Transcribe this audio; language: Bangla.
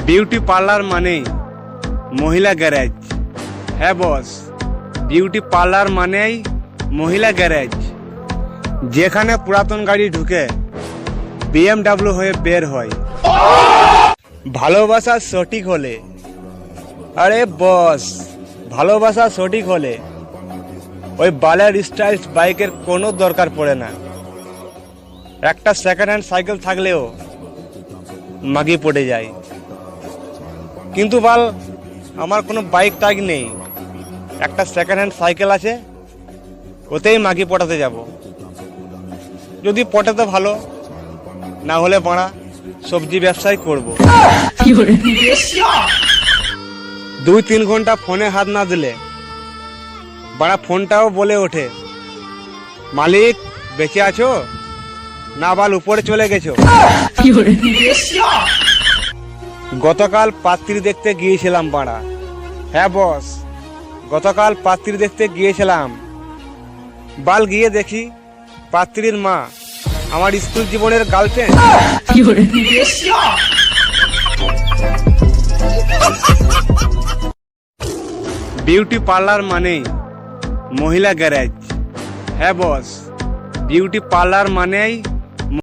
বিউটি পার্লার মানেই মহিলা গ্যারেজ। হ্যাঁ বস, বিউটি পার্লার মানেই মহিলা গ্যারেজ, যেখানে পুরাতন গাড়ি ঢুকে BMW হয়ে বের হয়। ভালোবাসা সঠিক হলে, আরে বস, ভালোবাসা সঠিক হলে ওই বালের স্টাইলস বাইকের কোনো দরকার পড়ে না। একটা সেকেন্ড হ্যান্ড সাইকেল থাকলেও মাগি পড়ে যায়। কিন্তু বাল, আমার কোনো বাইক টাইক নেই, একটা সেকেন্ড হ্যান্ড সাইকেল আছে, ওতেই মাগি পটাতে যাব। যদি পটাতে ভালো, না হলে বাড়া সবজি ব্যবসায় করব। 2-3 ঘন্টা ফোনে হাত না দিলে বাড়া ফোনটাও বলে ওঠে, মালিক বেঁচে আছো না বাল উপরে চলে গেছো। গতকাল পাত্রী দেখতে গিয়েছিলাম বাড়া। হ্যাঁ বস, গতকাল পাত্রী দেখতে গিয়েছিলাম। বাল গিয়ে দেখি পাত্রীর মা আমার স্কুল জীবনের গার্লফ্রেন্ড। বিউটি পার্লার মানেই মহিলা গ্যারেজ। হ্যাঁ বস, বিউটি পার্লার মানেই